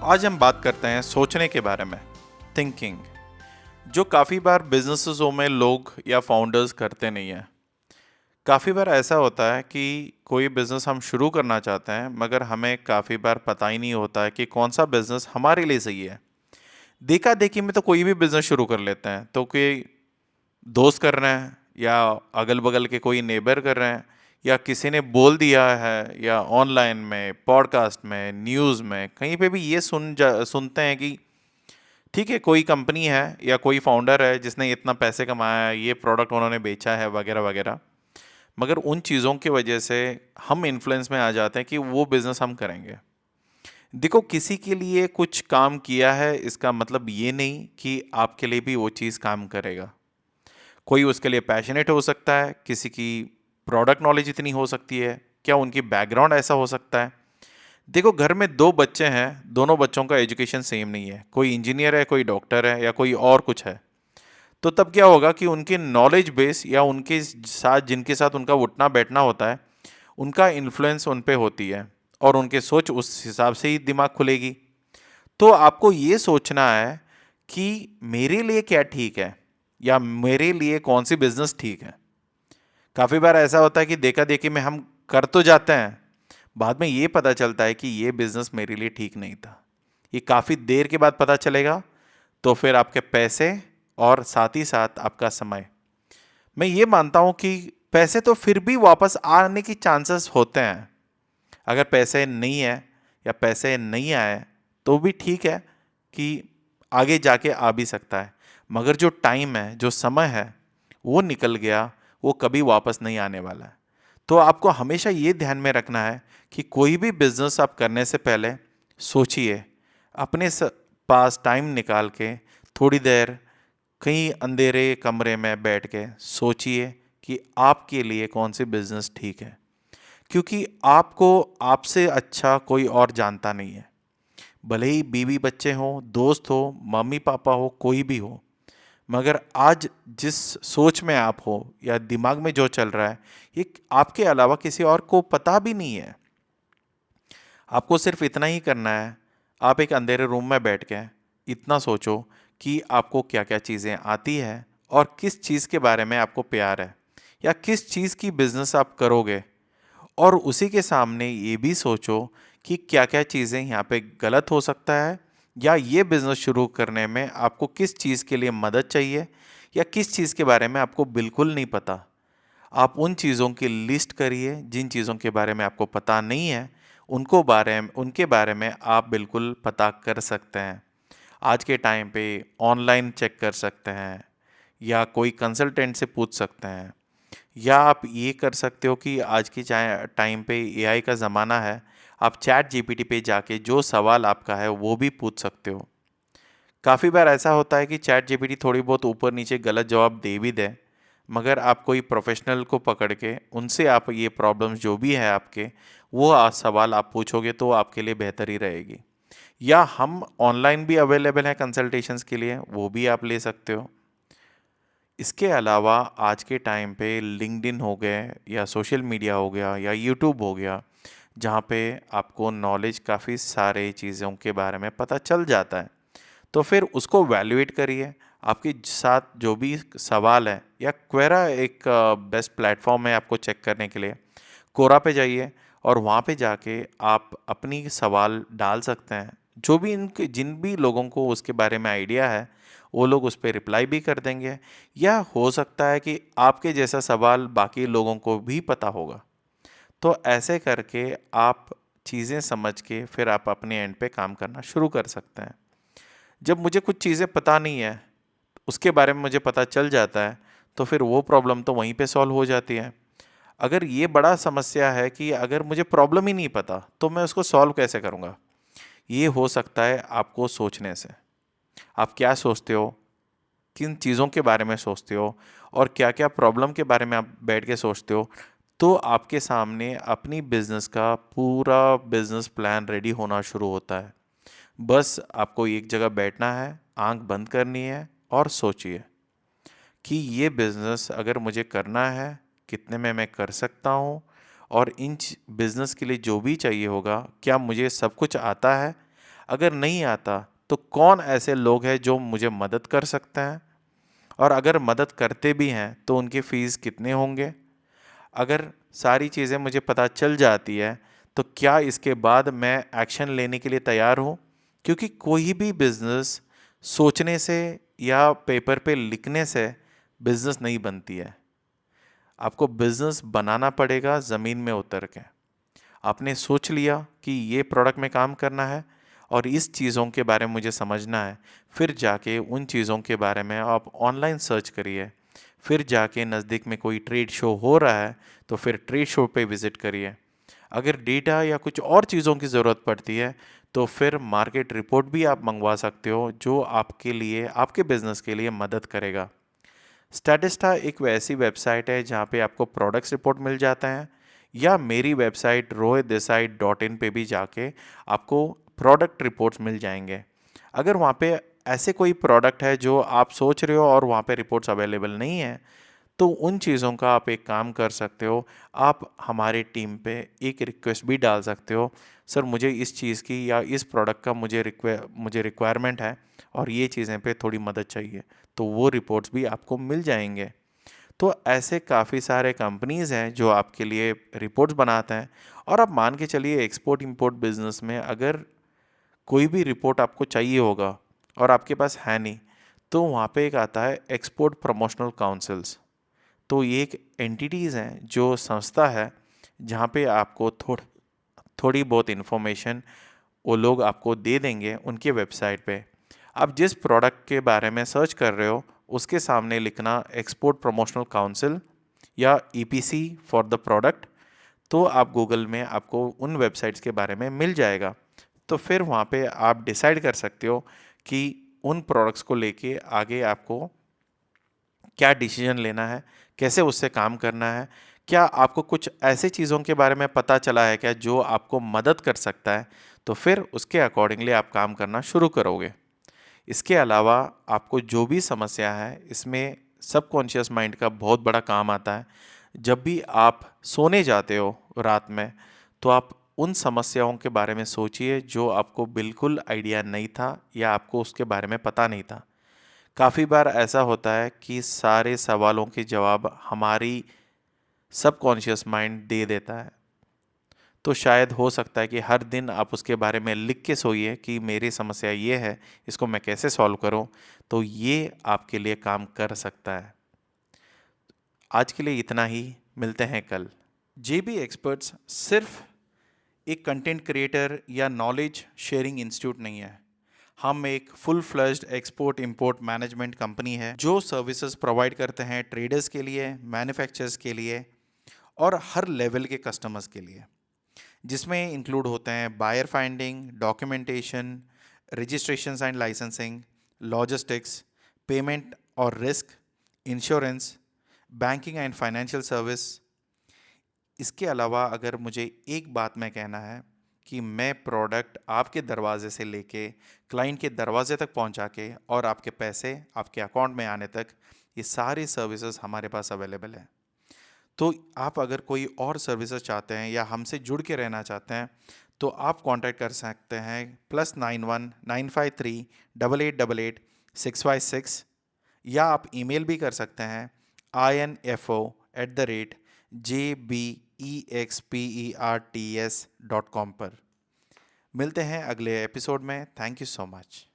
आज हम बात करते हैं सोचने के बारे में, थिंकिंग, जो काफ़ी बार बिजनेसेसों में लोग या फाउंडर्स करते नहीं हैं। काफ़ी बार ऐसा होता है कि कोई बिजनेस हम शुरू करना चाहते हैं मगर हमें काफ़ी बार पता ही नहीं होता है कि कौन सा बिजनेस हमारे लिए सही है। देखा देखी में तो कोई भी बिजनेस शुरू कर लेते हैं, तो कोई दोस्त कर रहे हैं या अगल बगल के कोई नेबर कर रहे हैं या किसी ने बोल दिया है या ऑनलाइन में, पॉडकास्ट में, न्यूज़ में, कहीं पे भी ये सुनते हैं कि ठीक है, कोई कंपनी है या कोई फाउंडर है जिसने इतना पैसे कमाया है, ये प्रोडक्ट उन्होंने बेचा है वगैरह वगैरह। मगर उन चीज़ों की वजह से हम इन्फ्लुएंस में आ जाते हैं कि वो बिज़नेस हम करेंगे। देखो, किसी के लिए कुछ काम किया है इसका मतलब ये नहीं कि आपके लिए भी वो चीज़ काम करेगा। कोई उसके लिए पैशनेट हो सकता है, किसी की प्रोडक्ट नॉलेज इतनी हो सकती है, क्या उनकी बैकग्राउंड ऐसा हो सकता है। देखो, घर में 2 बच्चे हैं, दोनों बच्चों का एजुकेशन सेम नहीं है। कोई इंजीनियर है, कोई डॉक्टर है या कोई और कुछ है। तो तब क्या होगा कि उनके नॉलेज बेस या उनके साथ जिनके साथ उनका उठना-बैठना होता है, उनका इन्फ्लुएंस उन पे होती है और उनके सोच उस हिसाब से ही दिमाग खुलेगी। तो आपको ये सोचना है कि मेरे लिए क्या ठीक है या मेरे लिए कौन-सी बिज़नेस ठीक है। काफ़ी बार ऐसा होता है कि देखा-देखी में हम कर तो जाते हैं, बाद में ये पता चलता है कि ये बिज़नेस मेरे लिए ठीक नहीं था। ये काफ़ी देर के बाद पता चलेगा, तो फिर आपके पैसे और साथ ही साथ आपका समय। मैं ये मानता हूँ कि पैसे तो फिर भी वापस आने की चांसेस होते हैं। अगर पैसे नहीं है या पैसे नहीं आए, तो भी ठीक है कि आगे जाके आ भी सकता है। मगर जो टाइम है, जो समय है, वो निकल गया, वो कभी वापस नहीं आने वाला है। तो आपको हमेशा ये ध्यान में रखना है कि कोई भी बिज़नेस आप करने से पहले सोचिए, अपने पास टाइम निकाल के थोड़ी देर कहीं अंधेरे कमरे में बैठ के सोचिए कि आपके लिए कौन सी बिज़नेस ठीक है। क्योंकि आपको आपसे अच्छा कोई और जानता नहीं है। भले ही बीवी बच्चे हों, दोस्त हो, मम्मी पापा हो, कोई भी हो, मगर आज जिस सोच में आप हो या दिमाग में जो चल रहा है, ये आपके अलावा किसी और को पता भी नहीं है। आपको सिर्फ इतना ही करना है, आप एक अंधेरे रूम में बैठ के इतना सोचो कि आपको क्या-क्या चीज़ें आती है और किस चीज़ के बारे में आपको प्यार है या किस चीज़ की बिज़नेस आप करोगे। और उसी के सामने ये भी सोचो कि क्या-क्या चीज़ें यहाँ पे गलत हो सकता है या ये बिज़नेस शुरू करने में आपको किस चीज़ के लिए मदद चाहिए या किस चीज़ के बारे में आपको बिल्कुल नहीं पता। आप उन चीज़ों की लिस्ट करिए जिन चीज़ों के बारे में आपको पता नहीं है, उनके बारे में आप बिल्कुल पता कर सकते हैं। आज के टाइम पे ऑनलाइन चेक कर सकते हैं या कोई कंसल्टेंट से पूछ सकते हैं। या आप ये कर सकते हो कि आज की चाहे टाइम पे एआई का ज़माना है, आप चैट जीपीटी पे जाके जो सवाल आपका है वो भी पूछ सकते हो। काफ़ी बार ऐसा होता है कि चैट जीपीटी थोड़ी बहुत ऊपर नीचे गलत जवाब दे भी दे, मगर आप कोई प्रोफेशनल को पकड़ के उनसे आप ये प्रॉब्लम्स जो भी है आपके, वो सवाल आप पूछोगे तो आपके लिए बेहतर ही रहेगी। या हम ऑनलाइन भी अवेलेबल हैं कंसल्टेशंस के लिए, वो भी आप ले सकते हो। इसके अलावा आज के टाइम पे लिंक्डइन हो गए या सोशल मीडिया हो गया या यूट्यूब हो गया, जहाँ पे आपको नॉलेज काफ़ी सारे चीज़ों के बारे में पता चल जाता है। तो फिर उसको वैल्यूएट करिए। आपके साथ जो भी सवाल है या क्वेरा एक बेस्ट प्लेटफॉर्म है आपको चेक करने के लिए। कोरा पे जाइए और वहाँ पे जाके आप अपनी सवाल डाल सकते हैं। जो भी इनके जिन भी लोगों को उसके बारे में आइडिया है, वो लोग उस पे रिप्लाई भी कर देंगे या हो सकता है कि आपके जैसा सवाल बाकी लोगों को भी पता होगा। तो ऐसे करके आप चीज़ें समझ के फिर आप अपने एंड पे काम करना शुरू कर सकते हैं। जब मुझे कुछ चीज़ें पता नहीं है, उसके बारे में मुझे पता चल जाता है, तो फिर वो प्रॉब्लम तो वहीं पे सॉल्व हो जाती है। अगर ये बड़ा समस्या है कि अगर मुझे प्रॉब्लम ही नहीं पता, तो मैं उसको सॉल्व कैसे करूँगा? ये हो सकता है आपको सोचने से। आप क्या सोचते हो? किन चीज़ों के बारे में सोचते हो? और क्या-क्या प्रॉब्लम के बारे में आप बैठ के सोचते हो? तो आपके सामने अपनी बिज़नेस का पूरा बिज़नेस प्लान रेडी होना शुरू होता है। बस आपको एक जगह बैठना है, आँख बंद करनी है और सोचिए कि ये बिज़नेस अगर मुझे करना है, कितने में मैं कर सकता हूँ और इन बिज़नेस के लिए जो भी चाहिए होगा, क्या मुझे सब कुछ आता है? अगर नहीं आता तो कौन ऐसे लोग हैं जो मुझे मदद कर सकते हैं, और अगर मदद करते भी हैं तो उनकी फ़ीस कितने होंगे। अगर सारी चीज़ें मुझे पता चल जाती है तो क्या इसके बाद मैं एक्शन लेने के लिए तैयार हूँ। क्योंकि कोई भी बिज़नेस सोचने से या पेपर पे लिखने से बिज़नेस नहीं बनती है। आपको बिज़नेस बनाना पड़ेगा ज़मीन में उतर के। आपने सोच लिया कि ये प्रोडक्ट में काम करना है और इस चीज़ों के बारे में मुझे समझना है, फिर जाके उन चीज़ों के बारे में आप ऑनलाइन सर्च करिए। फिर जाके नज़दीक में कोई ट्रेड शो हो रहा है तो फिर ट्रेड शो पे विज़िट करिए। अगर डेटा या कुछ और चीज़ों की ज़रूरत पड़ती है तो फिर मार्केट रिपोर्ट भी आप मंगवा सकते हो, जो आपके लिए, आपके बिज़नेस के लिए मदद करेगा। स्टैटिस्टा एक वैसी वेबसाइट है जहाँ पे आपको प्रोडक्ट्स रिपोर्ट मिल जाता है, या मेरी वेबसाइट rohitdesai.in पे भी जाके आपको प्रोडक्ट रिपोर्ट्स मिल जाएंगे। अगर वहाँ पे ऐसे कोई प्रोडक्ट है जो आप सोच रहे हो और वहाँ पे रिपोर्ट्स अवेलेबल नहीं है, तो उन चीज़ों का आप एक काम कर सकते हो। आप हमारे टीम पे एक रिक्वेस्ट भी डाल सकते हो, सर मुझे इस चीज़ की या इस प्रोडक्ट का मुझे रिक्वायरमेंट है और ये चीज़ें पे थोड़ी मदद चाहिए, तो वो रिपोर्ट्स भी आपको मिल जाएंगे। तो ऐसे काफ़ी सारे कंपनीज़ हैं जो आपके लिए रिपोर्ट्स बनाते हैं। और आप मान के चलिए एक्सपोर्ट इंपोर्ट बिजनेस में अगर कोई भी रिपोर्ट आपको चाहिए होगा और आपके पास है नहीं, तो वहाँ पे एक आता है एक्सपोर्ट प्रमोशनल काउंसिल्स। तो ये एक एंटिटीज़ हैं, जो संस्था है जहाँ पे आपको थोड़ी बहुत इन्फॉर्मेशन वो लोग आपको दे देंगे उनके वेबसाइट पे। आप जिस प्रोडक्ट के बारे में सर्च कर रहे हो उसके सामने लिखना एक्सपोर्ट प्रमोशनल काउंसिल या ईपीसी फॉर द प्रोडक्ट, तो आप गूगल में आपको उन वेबसाइट्स के बारे में मिल जाएगा। तो फिर वहाँ पे आप डिसाइड कर सकते हो कि उन प्रोडक्ट्स को लेके आगे आपको क्या डिसीजन लेना है, कैसे उससे काम करना है। क्या आपको कुछ ऐसी चीज़ों के बारे में पता चला है क्या जो आपको मदद कर सकता है, तो फिर उसके अकॉर्डिंगली आप काम करना शुरू करोगे। इसके अलावा आपको जो भी समस्या है, इसमें सबकॉन्शियस माइंड का बहुत बड़ा काम आता है। जब भी आप सोने जाते हो रात में, तो आप उन समस्याओं के बारे में सोचिए जो आपको बिल्कुल आइडिया नहीं था या आपको उसके बारे में पता नहीं था। काफ़ी बार ऐसा होता है कि सारे सवालों के जवाब हमारी सबकॉन्शियस माइंड दे देता है। तो शायद हो सकता है कि हर दिन आप उसके बारे में लिख के सोइए कि मेरी समस्या ये है, इसको मैं कैसे सॉल्व करूं, तो ये आपके लिए काम कर सकता है। आज के लिए इतना ही, मिलते हैं कल। जेबी एक्सपर्ट्स सिर्फ एक कंटेंट क्रिएटर या नॉलेज शेयरिंग इंस्टीट्यूट नहीं है। हम एक full fledged export import management company है जो सर्विसेज प्रोवाइड करते हैं ट्रेडर्स के लिए, मैन्युफैक्चरर्स के लिए और हर लेवल के कस्टमर्स के लिए, जिसमें इंक्लूड होते हैं buyer finding, documentation, registration and licensing, logistics, payment और risk, insurance, banking and financial service. इसके अलावा अगर मुझे एक बात में कहना है कि मैं प्रोडक्ट आपके दरवाजे से लेके क्लाइंट के दरवाजे तक पहुंचा के और आपके पैसे आपके अकाउंट में आने तक, ये सारी सर्विसेज हमारे पास अवेलेबल है। तो आप अगर कोई और सर्विसेज चाहते हैं या हमसे जुड़ के रहना चाहते हैं, तो आप कांटेक्ट कर सकते हैं +91 953 8888 656, या आप ईमेल भी कर सकते हैं info@jbexperts.com पर। मिलते हैं अगले एपिसोड में। Thank you so much.